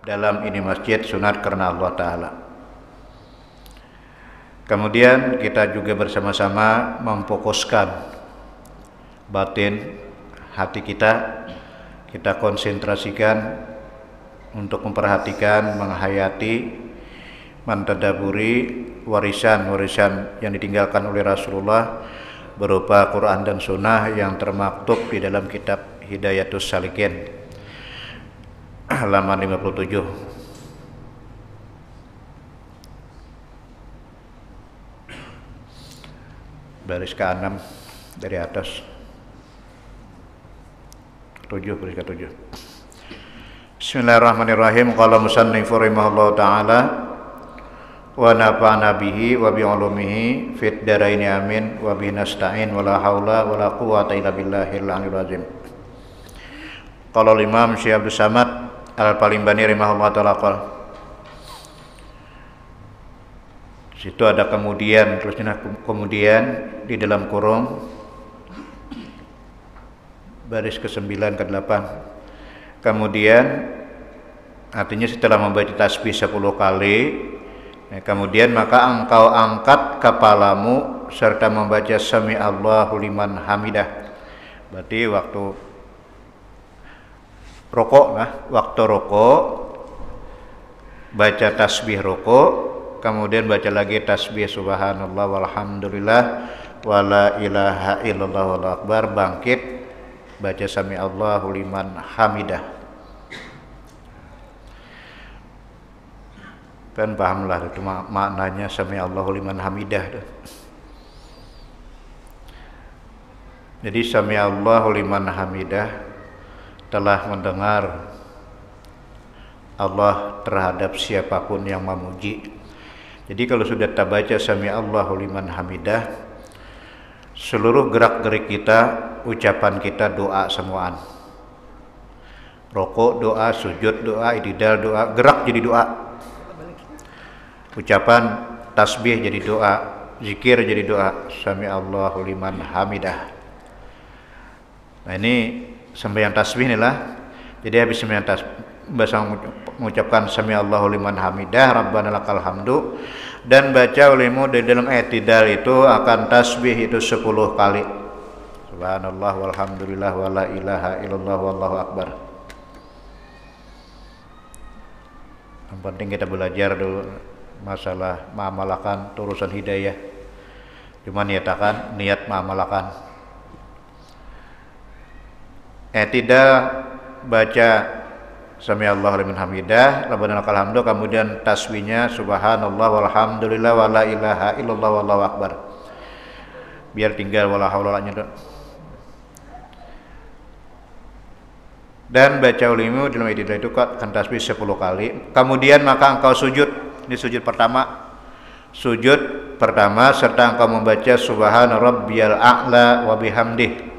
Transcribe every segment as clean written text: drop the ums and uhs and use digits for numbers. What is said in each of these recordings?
dalam ini masjid sunat karena Allah Ta'ala. Kemudian kita juga bersama-sama memfokuskan batin hati kita konsentrasikan untuk memperhatikan, menghayati, mentadaburi warisan-warisan yang ditinggalkan oleh Rasulullah berupa Quran dan Sunnah yang termaktub di dalam kitab Hidayatus Salikin halaman 57. Baris ke-6 dari atas 7, baris ke-7. Bismillahirrahmanirrahim. Qala musannifu rahimahullahu ta'ala wa nafa'ana bihi wa bi ulumihi fid dharaini amin wa bihi nasta'in wa la haula wa la quwwata illa billahil aliyyil azim. Qala Imam Syekh Abdus Samad Al-Palimbani rahimahullahu ta'ala qala. Situ ada kemudian, terusnya kemudian di dalam kurung baris ke-9 ke-8. Kemudian artinya setelah membaca tasbih 10 kali, kemudian maka engkau angkat kepalamu serta membaca sami Allahu liman hamidah. Berarti waktu rokok, waktu rokok baca tasbih rokok, kemudian baca lagi tasbih subhanallah walhamdulillah wala ilaha illallah wallahu akbar, bangkit baca sami Allahu liman hamidah. Kan pahamlah itu maknanya sami Allahu liman hamidah. Jadi sami Allahu liman hamidah telah mendengar Allah terhadap siapapun yang memuji. Jadi kalau sudah tabaca sami Allahu liman hamidah, seluruh gerak-gerik kita, ucapan kita doa semuaan. Rokok doa, sujud doa, i'tidal doa, gerak jadi doa. Ucapan tasbih jadi doa, zikir jadi doa. Sami Allahu liman hamidah. Nah ini sembahyang tasbih inilah. Jadi habis sembahyang tasbih mengucapkan sami Allahu liman hamidah, rabbana lakal hamdu, dan baca ulimu di dalam i'tidal itu akan tasbih itu 10 kali. Subhanallah walhamdulillah wala ilaha illallah wallahu akbar. Yang penting kita belajar dulu masalah mengamalkan urusan hidayah. Cuma niatakan niat mengamalkan. I'tidal baca sami Allahu liman hamidah, rabbana lakal hamdu, kemudian tasbihnya subhanallah walhamdulillah wala ilaha illallah wallahu akbar. Biar tinggal wala haula wala quwwata. Dan baca ulimu dalam i'tidal itu kan tasbih 10 kali. Kemudian maka engkau sujud. Ini sujud pertama. Sujud pertama serta engkau membaca subhana rabbiyal a'la wa bihamdih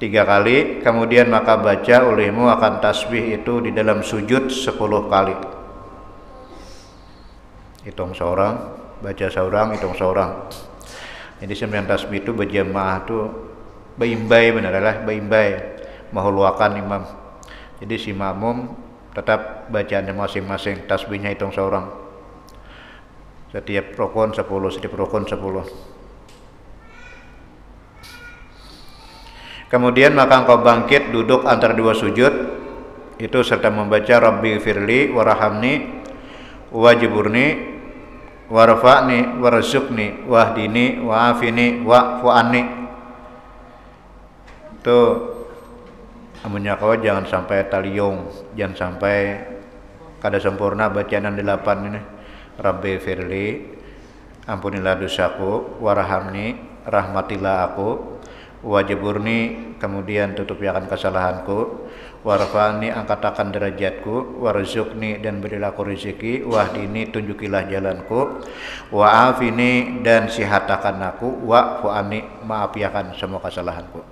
3 kali. Kemudian maka baca ulimu akan tasbih itu di dalam sujud 10 kali. Hitung seorang, baca seorang, hitung seorang. Jadi sembahyang tasbih itu berjamaah itu baimbai benar baimbai menghuluakan imam. Jadi si makmum tetap bacaannya masing-masing, tasbihnya hitung seorang. Setiap rukun 10, setiap rukun 10. Kemudian maka engkau bangkit duduk antara 2 sujud itu serta membaca Rabbi firli warhamni wajiburni warfa'ni warzuqni wahdini wa'afini wa'fu anni. Itu amunnya kau jangan sampai taliyung, jangan sampai kada sempurna bacaan 8 ini. Rabbi firli, ampunilah dosaku, warhamni, rahmatilah aku, wajiburni, kemudian tutupi akan kesalahanku, warfa'ni, angkat akan derajatku, warzuqni, dan berilah aku rezeki, wahdini, tunjukilah jalanku, wa'afini, dan sihatakan aku, wa'fu anni, maafiakan semua kesalahanku.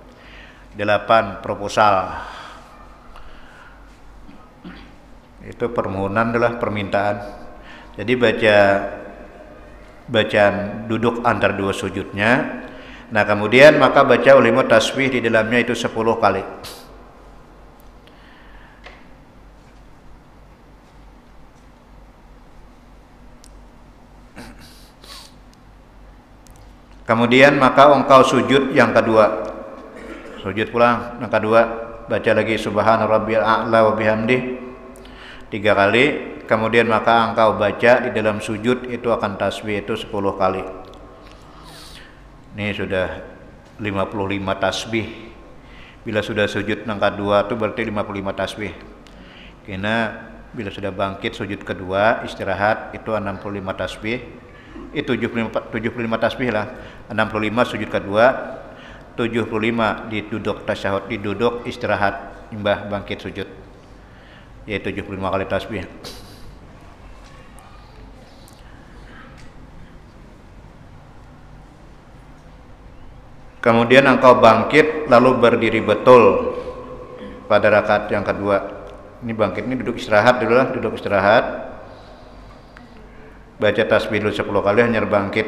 8 proposal. Itu permohonan adalah permintaan. Jadi bacaan duduk antar 2 sujudnya. Nah kemudian maka baca ulimu tasbih di dalamnya itu 10 kali. Kemudian maka engkau sujud yang kedua. Sujud pulang yang kedua, baca lagi subhana rabbiyal a'la wa bihamdi 3 kali. Kemudian maka engkau baca di dalam sujud itu akan tasbih itu 10 kali. Ini sudah 55 tasbih. Bila sudah sujud yang kedua itu berarti 55 tasbih. Karena bila sudah bangkit sujud kedua istirahat itu 65 tasbih. 75 tasbih lah. 65 sujud kedua, 75 di duduk tasyahud, di duduk istirahat imbah bangkit sujud. Yaitu 75 kali tasbih. Kemudian engkau bangkit lalu berdiri betul pada rakaat yang kedua. Ini bangkit, ini duduk istirahat dulu lah, duduk istirahat. Baca tasbih dulu 10 kali hanya bangkit.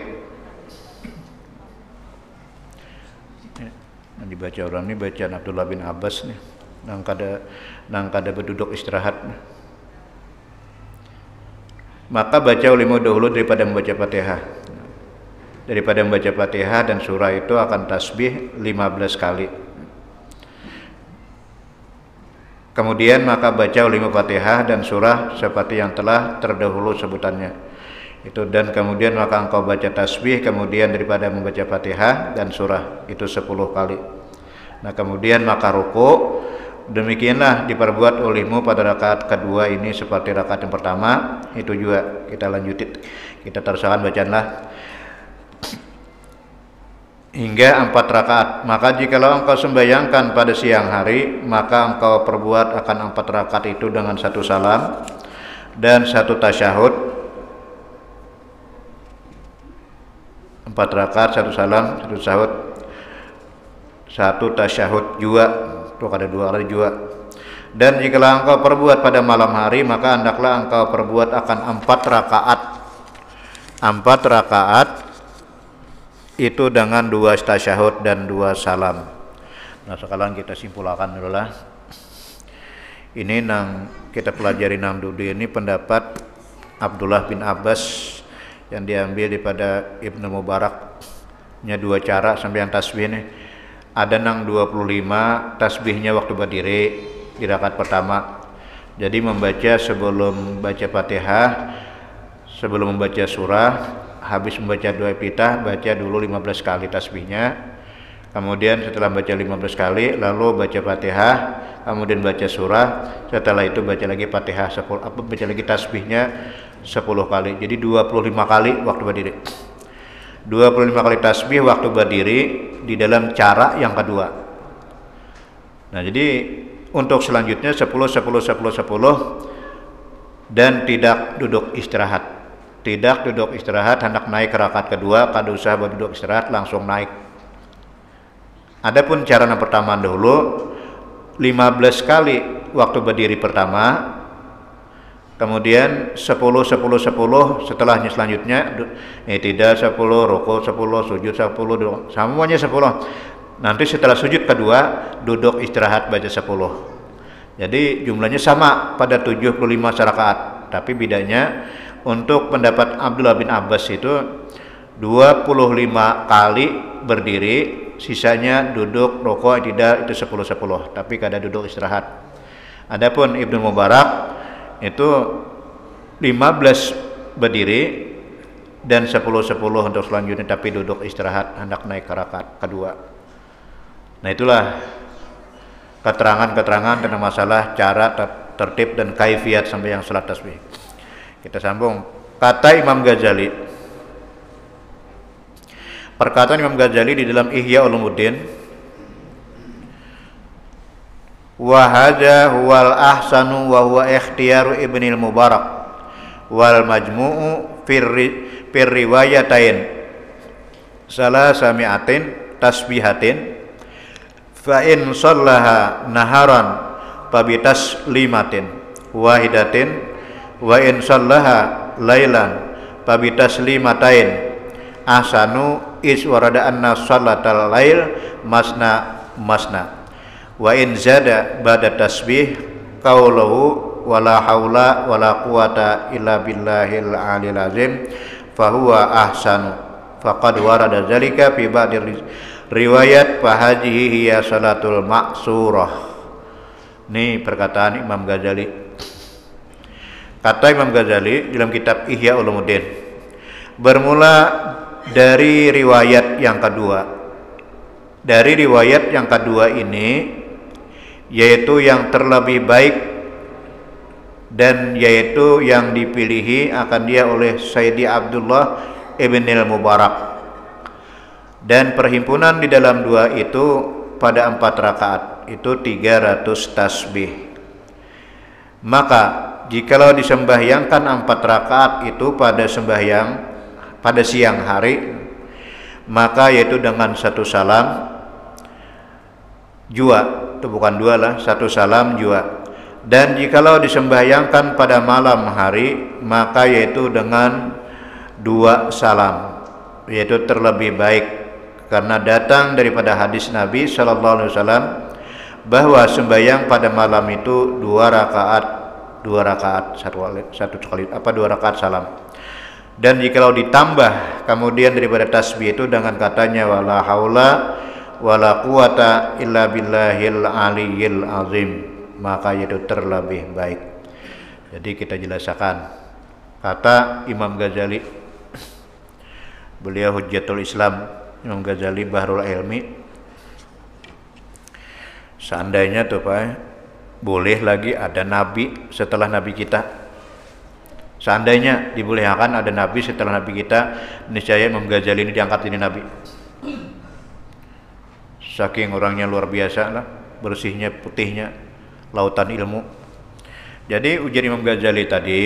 Yang dibaca orang ini bacaan Abdullah bin Abbas nih. Nang kada berduduk istirahat. Maka baca ulimu dahulu daripada membaca Fatihah. Daripada membaca Fatihah dan surah itu akan tasbih 15 kali. Kemudian maka baca ulimu Fatihah dan surah seperti yang telah terdahulu sebutannya. Itu dan kemudian maka engkau baca tasbih kemudian daripada membaca Fatihah dan surah itu 10 kali. Nah kemudian maka ruku. Demikianlah diperbuat olehmu pada rakaat kedua ini seperti rakaat yang pertama. Itu juga kita lanjutin, kita terusakan bacaanlah hingga 4 rakaat. Maka jikalau engkau sembahyangkan pada siang hari, maka engkau perbuat akan 4 rakaat itu dengan 1 salam dan 1 tasyahud. 4 rakaat, 1 salam, 1 tasyahud, 1 tasyahud juga. Tuh ada 2 kali juga. Dan jikalau engkau perbuat pada malam hari, maka hendaklah engkau perbuat akan 4 rakaat. 4 rakaat itu dengan 2 tasyahud dan 2 salam. Nah sekarang kita simpulkan dulu lah. Ini nang kita pelajari nang dulu ini pendapat Abdullah bin Abbas yang diambil daripada Ibnu Mubarak. Nya 2 cara sampai yang tasbih nih. Ada nang 25 tasbihnya waktu berdiri di rakaat pertama. Jadi membaca sebelum baca Fatihah, sebelum membaca surah, habis membaca doa iftitah baca dulu 15 kali tasbihnya. Kemudian setelah baca 15 kali lalu baca Fatihah, kemudian baca surah, setelah itu baca lagi Fatihah 10 baca lagi tasbihnya 10 kali. Jadi 25 kali waktu berdiri. 25 kali tasbih waktu berdiri di dalam cara yang kedua. Nah, jadi untuk selanjutnya 10 10 10 10 dan tidak duduk istirahat. Tidak duduk istirahat, hendak naik ke rakaat kedua, kada usah berduduk istirahat, langsung naik. Adapun cara yang pertama dahulu 15 kali waktu berdiri pertama, kemudian 10 10 10 setelahnya selanjutnya tidak 10, rukuk 10, sujud 10, semuanya 10. Nanti setelah sujud kedua duduk istirahat baca 10. Jadi jumlahnya sama pada 75 rakaat, tapi bedanya untuk pendapat Abdullah bin Abbas itu 25 kali berdiri, sisanya duduk, rukuk, tidak itu 10 10, tapi kada duduk istirahat. Adapun Ibnu Mubarak itu 15 berdiri dan 10 10 untuk selanjutnya tapi duduk istirahat hendak naik ke rakaat kedua. Nah itulah keterangan-keterangan tentang masalah cara tertib dan kaifiat sampai yang salat tasbih. Kita sambung. Kata Imam Ghazali. Perkataan Imam Ghazali di dalam Ihya Ulumuddin, wa hadza huwal ahsanu wa huwa ikhtiyaru Ibnil Mubarak wal majmu'u fir riwayatain salasami'atin tasbihatin fa in shallaha naharan fabitaslimatin wahidatin wa in shallaha lailan fabitaslimatain ahsanu is warada anna shalatal lail masna masna wa in zada ba'da tasbih qauluhu wala haula wala quwata illa billahil aliyil azim fahuwa ahsanu faqad warada dzalika fi ba'di riwayat fa hadhihi hiya salatul ma'surah. Ini perkataan Imam Ghazali. Kata Imam Ghazali dalam kitab Ihya Ulumuddin, bermula dari riwayat yang kedua. Dari riwayat yang kedua ini, yaitu yang terlebih baik dan yaitu yang dipilihi akan dia oleh Sayyidi Abdullah ibn al-Mubarak, dan perhimpunan di dalam dua itu pada 4 rakaat itu 300 tasbih. Maka jikalau disembahyangkan 4 rakaat itu pada siang hari, maka yaitu dengan 1 salam jua, itu bukan 2 lah, 1 salam jua. Dan jikalau disembahyangkan pada malam hari, maka yaitu dengan 2 salam, yaitu terlebih baik, karena datang daripada hadis Nabi sallallahu alaihi wasallam bahwa sembahyang pada malam itu 2 rakaat salam. Dan jikalau ditambah kemudian daripada tasbih itu dengan katanya wala haula wala quwata illa billahil aliyyil azim, maka itu terlebih baik. Jadi kita jelaskan kata Imam Ghazali, beliau Hujjatul Islam, Imam Ghazali Bahrul Ilmi. Seandainya tuh Pak, boleh lagi ada nabi setelah nabi kita. Seandainya dibolehkan ada nabi setelah nabi kita, niscaya Imam Ghazali ini diangkat ini nabi. Saking orangnya luar biasa lah, bersihnya, putihnya, lautan ilmu. Jadi ujar Imam Ghazali tadi,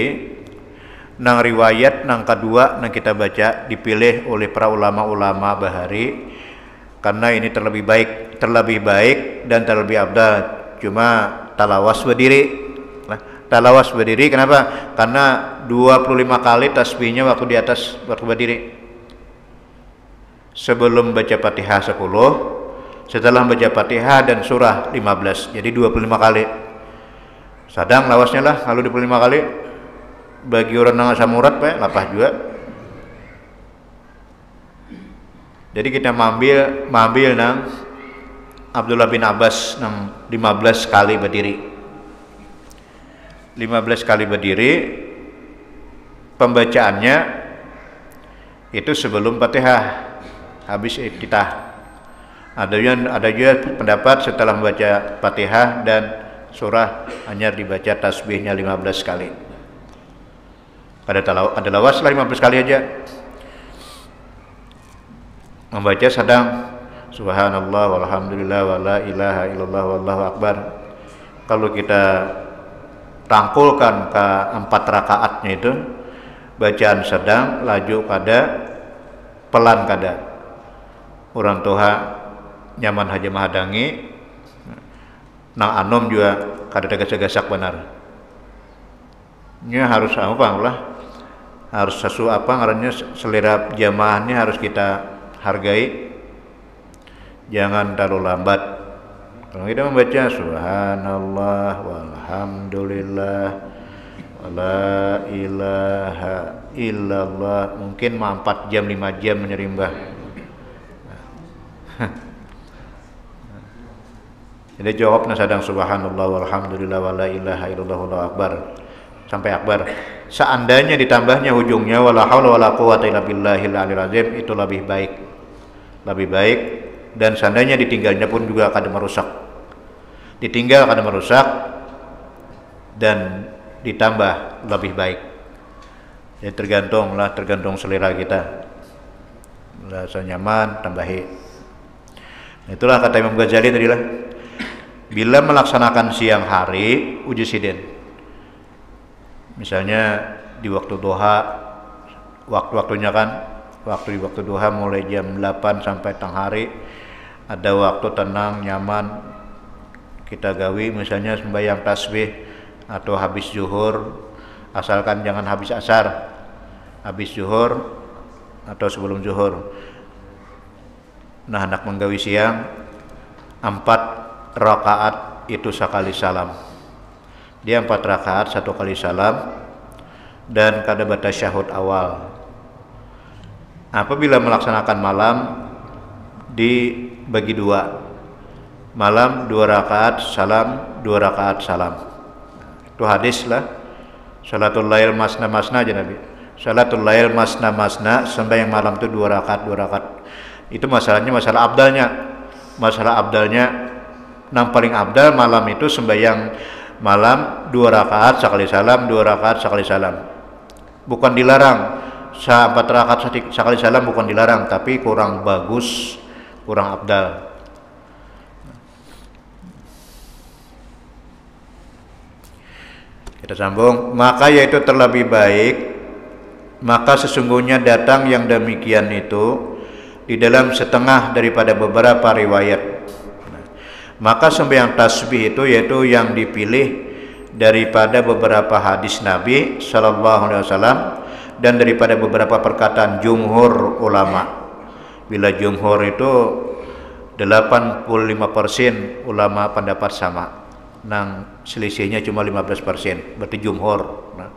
nang riwayat nang kedua nang kita baca dipilih oleh para ulama-ulama bahari karena ini terlebih baik dan terlebih abdal. Cuma talawas berdiri. Talawas berdiri kenapa? Karena 25 kali tasbihnya waktu berdiri. Sebelum baca Fatihah 10, setelah baca Fatihah dan surah 15. Jadi 25 kali. Sadang lawasnya lah kalau 25 kali. Bagi orang nang asam urat Pak, lapah juga. Jadi kita mambil nang Abdullah bin Abbas nang 15 kali berdiri. 15 kali berdiri, pembacaannya itu sebelum Fatihah, habis iftitah. Ada juga pendapat setelah membaca Fatihah dan surah hanya dibaca tasbihnya 15 kali. Ada lawas lah 15 kali aja. Membaca sedang subhanallah walhamdulillah wala ilaha illallah wallahu akbar. Kalau kita tangkulkan ke 4 rakaatnya itu, bacaan sedang, laju kada, pelan kada. Orang tua nyaman haja mahadangi, nang anom juga kada gasak-gasak benar. Ini harus apa lah? Harus sesuatu ngarannya selera jamaahnya harus kita hargai, jangan terlalu lambat. Kalau kita membaca subhanallah walhamdulillah wala ilaha illallah, mungkin 4 jam 5 jam menyerimbah. Jadi jawabnya sedang subhanallah walhamdulillah wala ilaha illallah wallahu akbar sampai akbar. Seandainya ditambahnya ujungnya wala haula wala quwata illa billahil aliyil azim, itu lebih baik, dan seandainya ditinggalnya pun juga akan merusak. Ditinggal akan merusak dan ditambah lebih baik. Ya tergantung selera kita. Rasa nyaman tambahi. Itulah kata Imam Ghazali tadi lah. Bila melaksanakan siang hari uji siden, misalnya di waktu duha, waktu-waktunya kan, waktu duha mulai jam 8 sampai tengah hari, ada waktu tenang, nyaman, kita gawi misalnya sembahyang tasbih atau habis zuhur, asalkan jangan habis asar, habis zuhur atau sebelum zuhur. Nah, hendak menggawi siang 4 rakaat itu sekali salam. Dia 4 rakaat 1 kali salam dan kada baca syahud awal. Apabila melaksanakan malam dibagi dua, malam 2 rakaat salam, 2 rakaat salam. Itu hadis lah. Salatul lail masna masna aja Nabi. Salatul lail masna masna, sembahyang malam itu 2 rakaat 2 rakaat. Itu masalahnya masalah abdalnya. Masalah abdalnya yang paling abdal malam itu sembahyang malam 2 rakaat sekali salam, 2 rakaat sekali salam. Bukan dilarang. 4 rakaat sekali salam bukan dilarang, tapi kurang bagus, kurang abdal. Kita sambung, maka yaitu terlebih baik, maka sesungguhnya datang yang demikian itu di dalam setengah daripada beberapa riwayat. Maka sembahyang tasbih itu yaitu yang dipilih daripada beberapa hadis Nabi sallallahu alaihi wasallam dan daripada beberapa perkataan jumhur ulama. Bila jumhur itu 85% ulama pendapat sama. Nang selisihnya cuma 15%, berarti jumhur. Nah,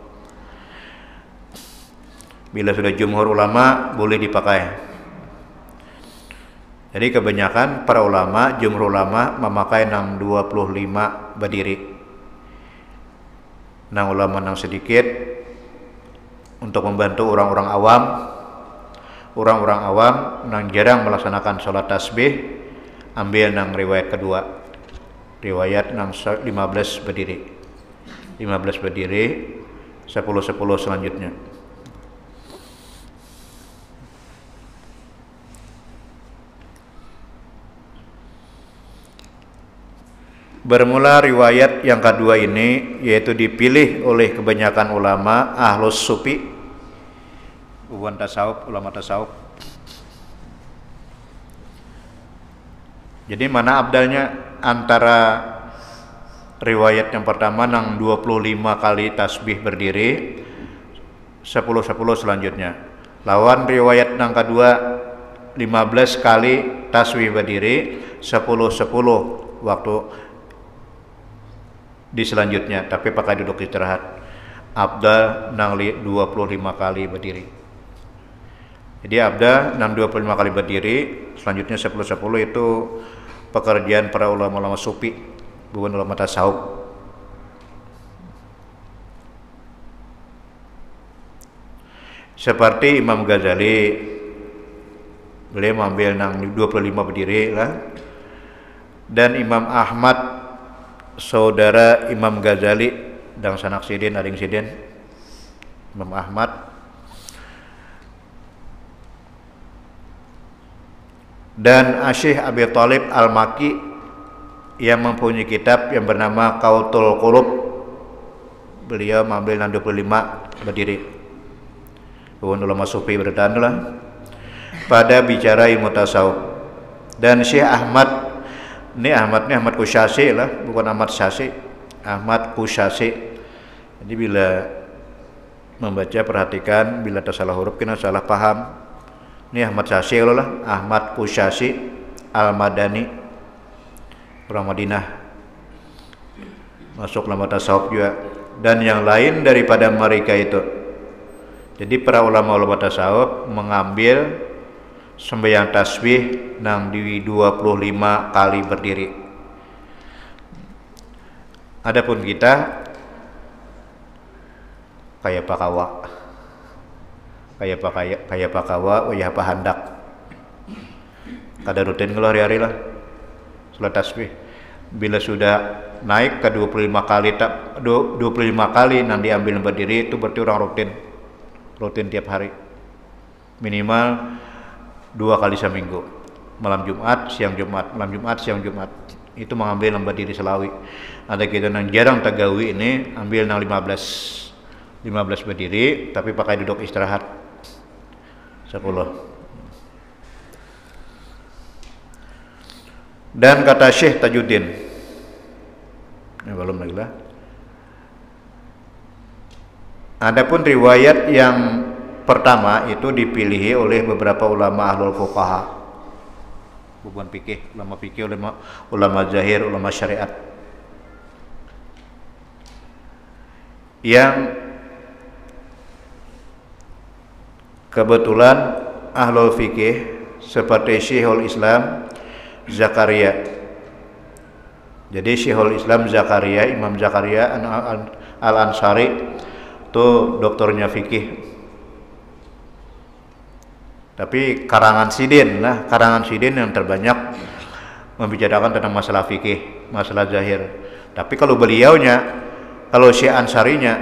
bila sudah jumhur ulama boleh dipakai. Jadi kebanyakan para ulama, jumhur ulama memakai nang 25 berdiri. Nang ulama nang sedikit untuk membantu orang-orang awam. Orang-orang awam nang jarang melaksanakan sholat tasbih, ambil nang riwayat kedua. Riwayat nang 15 berdiri. 15 berdiri, 10 selanjutnya. Bermula riwayat yang kedua ini yaitu dipilih oleh kebanyakan ulama ahlus sufi, bukan tasawuf, ulama tasawuf. Jadi mana abdalnya antara riwayat yang pertama nang 25 kali tasbih berdiri, 10 selanjutnya. Lawan riwayat yang kedua 15 kali tasbih berdiri, 10 waktu di selanjutnya, tapi pakai duduk istirahat. Abda nang 25 kali berdiri. Jadi abda nang 25 kali berdiri, selanjutnya 10 itu pekerjaan para ulama-ulama sufi, bukan ulama tasawuf. Seperti Imam Ghazali, beliau mengambil nang 25 berdiri lah. Dan Imam Ahmad, saudara Imam Ghazali dan sanak sidin ading sidin Imam Ahmad, dan Syekh Abi Thalib Al-Maki yang mempunyai kitab yang bernama Qautul Qulub, beliau mengambil 25 berdiri. Ulama sufi berdanlah pada bicara ilmu tasawuf. Dan Syekh Ahmad, ini Ahmad Kusyasi lah, bukan Ahmad Syasi, Ahmad Kusyasi. Jadi bila membaca perhatikan, bila tersalah huruf kena salah paham. Ini Ahmad Syasi lah, Ahmad Kusyasi Al-Madani, orang Madinah, masuk ulama tasawuf juga, dan yang lain daripada mereka itu. Jadi para ulama-ulama tasawuf mengambil sembahyang tasbih nang di 25 kali berdiri. Adapun kita kayak pakawa, wayah pahandak. Kada rutin kalau hari-hari lah salat tasbih. Bila sudah naik ke 25 kali nanti diambil berdiri, itu berarti orang rutin tiap hari. Minimal 2 kali seminggu. Malam Jumat, siang Jumat, malam Jumat, siang Jumat. Itu mengambil nang berdiri selawi. Ada kita nang jarang tagawi ini ambil nang 15 berdiri tapi pakai duduk istirahat 10. Dan kata Syekh Tajuddin, ini belum lagi lah. Adapun riwayat yang pertama itu dipilih oleh beberapa ulama ahlul fuqaha, bukan fikih, ulama fikih, ulama zahir, ulama syariat, yang kebetulan ahlul fikih seperti Syekhul Islam Zakaria. Jadi Syekhul Islam Zakaria, Imam Zakaria Al-Ansari itu doktornya fikih. Tapi karangan Sidin yang terbanyak membicarakan tentang masalah fikih, masalah zahir. Tapi kalau Syekh Ansarinya,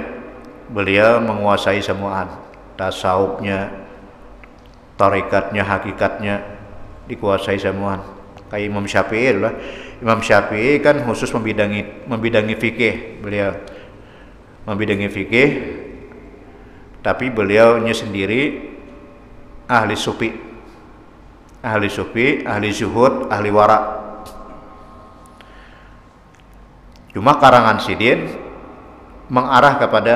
beliau menguasai semuaan, tasawufnya, tarikatnya, hakikatnya dikuasai semuaan. Kayak Imam Syafi'i lah. Imam Syafi'i kan khusus membidangi fikih, beliau membidangi fikih, tapi beliaunya sendiri ahli sufi, ahli zuhud, ahli wara. Cuma karangan Sidin mengarah kepada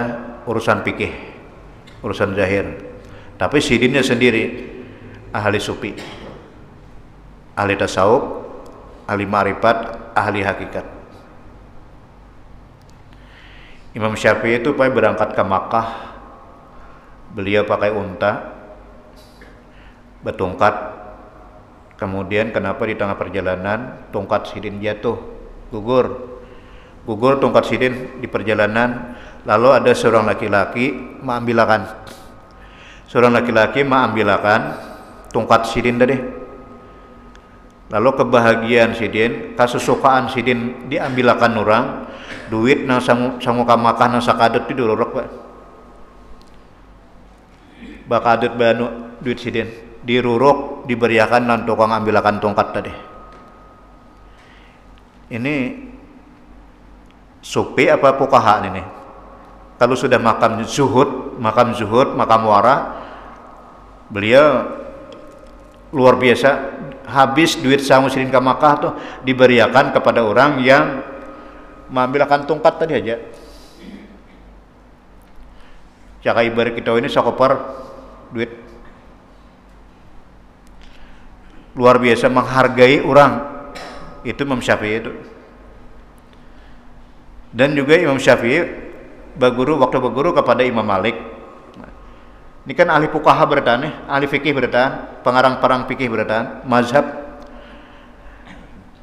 urusan fikih, urusan zahir. Tapi Sidinnya sendiri ahli sufi, ahli tasawuf, ahli ma'rifat, ahli hakikat. Imam Syafi'i itu berangkat ke Makkah, beliau pakai unta, bertongkat. Kemudian kenapa di tengah perjalanan tongkat Sidin jatuh, gugur tongkat Sidin di perjalanan. Lalu ada seorang laki-laki mengambilkan tongkat Sidin tadi. Lalu kebahagiaan Sidin, kasusukaan Sidin diambilkan orang, duit nang sangu kamakah nang sakadut itu dorok Pak. Bakadut banu duit Sidin diruruk, diberiakan dan tukang ambilkan tongkat tadi. Ini sufi apa fuqaha ini? Kalau sudah makam zuhud, makam wara, beliau luar biasa. Habis duit sangu Sidin ke Makkah tuh diberiakan kepada orang yang mengambilkan tongkat tadi aja. Caka ibarat kita ini sakopar duit. Luar biasa menghargai orang. Itu Imam Syafi'i itu. Dan juga Imam Syafi'i waktu berguru kepada Imam Malik. Ini kan ahli fuqaha beratan, ahli fikih beratan, pengarang-pengarang fikih beratan, mazhab.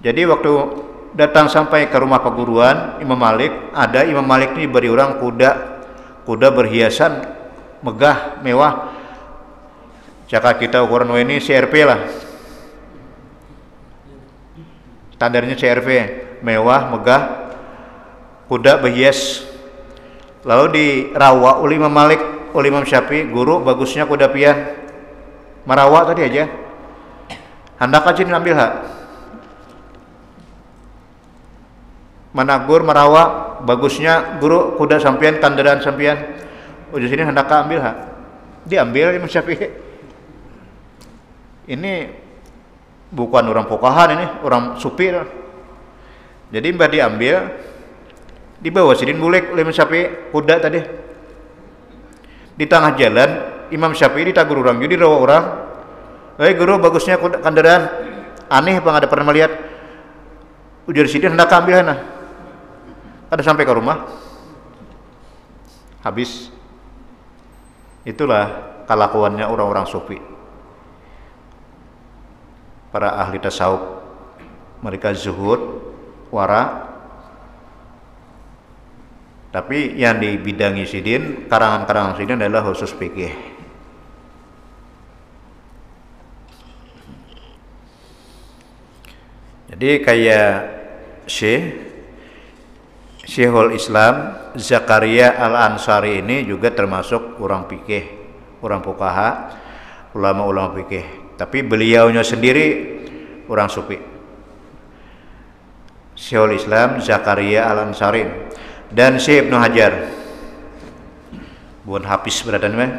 Jadi waktu datang sampai ke rumah perguruan Imam Malik ini beri orang kuda berhiasan megah, mewah. Jika kita ukuran ini CRV lah. Standarnya CRV, mewah, megah, kuda berhias. Lalu dirawa oleh Imam Malik, oleh Imam Syafi'i, guru bagusnya kuda pian. Merawa tadi aja. Hendak aja ngambil hak. Managur merawa bagusnya guru kuda sampian, kandaran sampian. Udah sini hendak ambil hak. Diambil Imam Syafi'i. Ini bukan orang fuqaha ini, orang sufi. Jadi mbah diambil, dibawa Sidin bulek oleh Imam Syafi'i kuda tadi. Di tengah jalan Imam Syafi'i ditagur orang, jadi rawa orang. Guru bagusnya kuda kandaran. Aneh apa nggak ada pernah melihat. Ujar Sidin hendak ambil nah. Ada sampai ke rumah. Habis. Itulah kelakuannya orang-orang sufi. Para ahli tasawuf, mereka zuhud, wara. Tapi yang dibidangi Sidin, karangan-karangan Sidin adalah khusus fikih. Jadi kayak Syekhul Islam Zakaria Al-Ansari ini juga termasuk orang fikih, orang fuqaha, ulama-ulama fikih. Tapi beliaunya sendiri orang sufi. Syekhul Islam Zakaria Al-Ansari dan Syekh Ibnu Hajar. Bukan Hafiz beratan mah.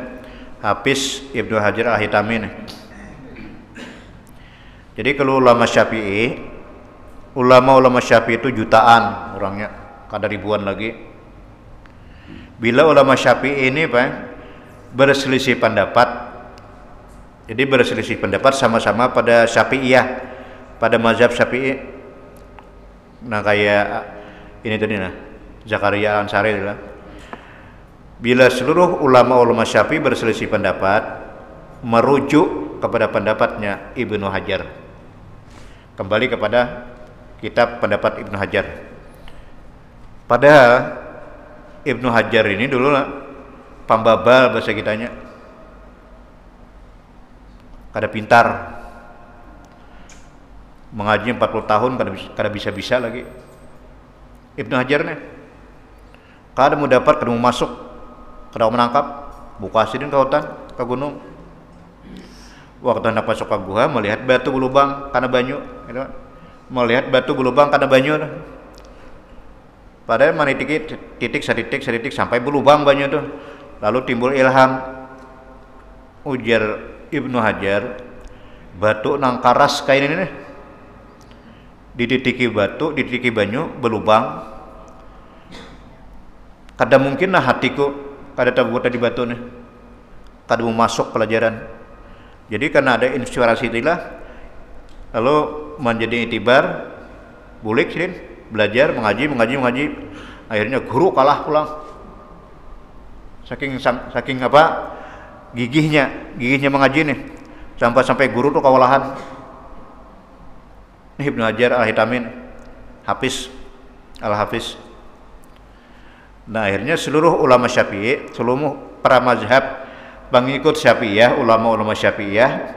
Hafiz Ibnu Hajar Al-Hitami. Jadi kalau ulama Syafi'i itu jutaan orangnya, kada ribuan lagi. Bila ulama Syafi'i ini berselisih pendapat. Jadi berselisih pendapat sama-sama pada Syafi'iyah, pada mazhab Syafi'i. Nah kayak ini tadi Zakaria Al-Ansari adalah bila seluruh ulama-ulama Syafi'i berselisih pendapat, merujuk kepada pendapatnya Ibnu Hajar. Kembali kepada kitab pendapat Ibnu Hajar. Padahal Ibnu Hajar ini dulu lah pambabal bahasa kitanya. Kada pintar. Mengaji 40 tahun kada bisa-bisa lagi. Ibnu Hajar nih. Kada mau dapat, kada mau masuk, kada mau menangkap. Buka sidin ke hutan, ke gunung. Waktu hendak masuk ke gua melihat batu berlubang karena banyu, gitu. Melihat batu berlubang karena banyu. Padahal mana titik sampai berlubang banyu tuh. Lalu timbul ilham. Ujar Ibnu Hajar, batu nang karas kain ini nih. Dititiki batu, dititiki banyu berlubang. Kada mungkin lah hatiku kada terbuat di batu nih. Kada mau masuk pelajaran. Jadi karena ada inspirasi itulah, lalu menjadi itibar, bulik sih, belajar, mengaji. Akhirnya guru kalah pulang. Saking apa? Gigihnya mengaji nih. Sampai guru tuh kewalahan. Ini Ibnu Hajar Al-Hitamin, Al-Hafiz. Nah akhirnya seluruh ulama Syafi'i, seluruh para mazhab pengikut Syafi'iyah, ulama-ulama Syafi'iyah,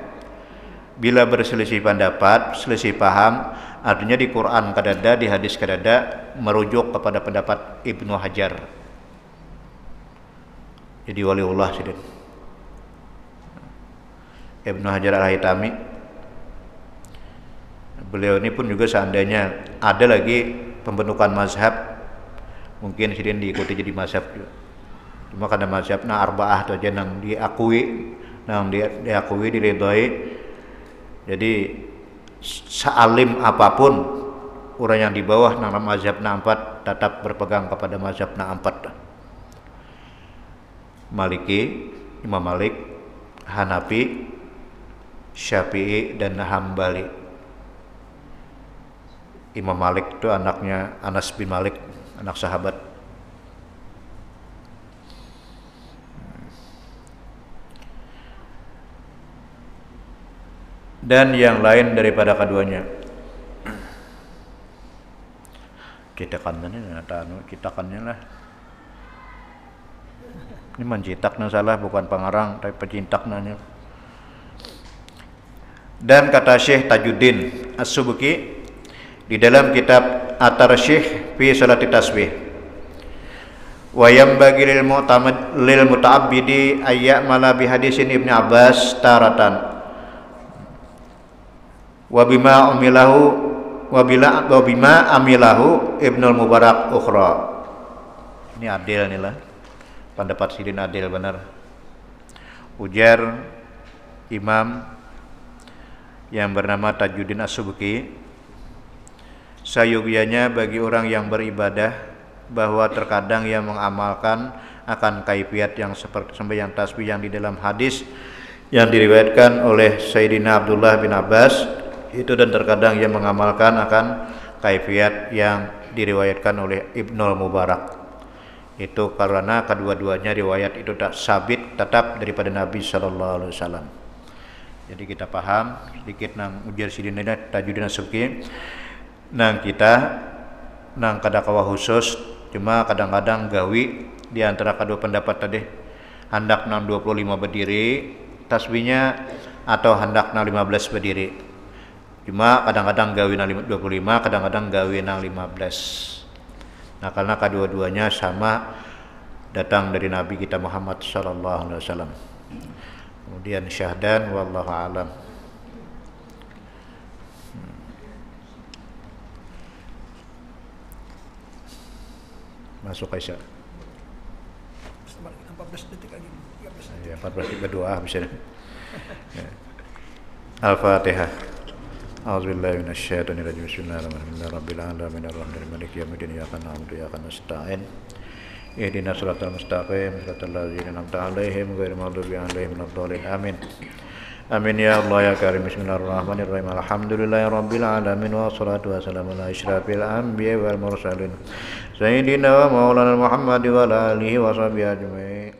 bila berselisih pendapat, selisih paham, artinya di Quran kadada, di hadis kadada, merujuk kepada pendapat Ibnu Hajar. Jadi waliullah sidin. Ibnu Hajar Al-Haytami. Beliau ini pun juga seandainya ada lagi pembentukan mazhab, mungkin sidin diikuti jadi mazhab juga. Cuma karena mazhabna arba'ah tu aja nang diakui, diridhoi. Jadi sealim apapun orang yang di bawah nang mazhabna 4 tetap berpegang kepada mazhabna 4. Maliki, Imam Malik, Hanafi, Syafi'i dan Hambali. Imam Malik itu anaknya Anas bin Malik, anak sahabat. Dan yang lain daripada keduanya. Kita kannya lah. Ini mencitak nang salah, bukan pengarang, tapi pencintak nanya. Dan kata Syekh Tajuddin As-Subki di dalam kitab At-Tarsyih fi Salati Tasbih, wa yambagi lil muta'abbidi ayya'mala bi hadisin Ibnu Abbas taratan wa bima amilahu Ibnul Mubarak ukhra. Ini adil nih lah, pendapat sidin adil benar. Ujar Imam yang bernama Tajuddin As-Subki, sayogianya bagi orang yang beribadah bahwa terkadang ia mengamalkan akan kaifiat yang seperti sembahyang tasbih yang di dalam hadis yang diriwayatkan oleh Sayyidina Abdullah bin Abbas itu, dan terkadang ia mengamalkan akan kaifiat yang diriwayatkan oleh Ibnul Mubarak. Itu karena kedua-duanya riwayat itu tak sabit tetap daripada Nabi sallallahu alaihi wasallam. Jadi kita paham sedikit nang ujar sidin Tajuddin As-Subki. Nang kita nang kada kawa khusus, cuma kadang-kadang gawi di antara kedua pendapat tadi, hendak nang 25 berdiri tasbihnya atau hendak nang 15 berdiri. Cuma kadang-kadang gawi nang 25, kadang-kadang gawi nang 15. Nah karena kedua-duanya sama datang dari Nabi kita Muhammad sallallahu alaihi wasallam. Kemudian syahdan wallahu alam. Masuk Aisyah. 14 detik lagi. 13. Ya, 14 detik berdoa bisa. Ya. Al-Fatihah. A'udzubillahi minasyaitonir rajim. Bismillahirrahmanirrahim. Rabbil alamin arrahmanir maliki yaumiddin iyyaka na'budu wa iyyaka nasta'in. Ihdinas siratal mustaqim, siratal ladzina an'amta 'alaihim ghairil maghdubi 'alaihim waladdallin. Amin. Amin ya Allah ya Karim. Bismillahirrahmanirrahim. Alhamdulillahirabbil alamin wassalatu wassalamu ala asyrafil anbiya'i wal mursalin. Sayyidina wa maulana Muhammad wa ala alihi wa sahbihi ajma'in.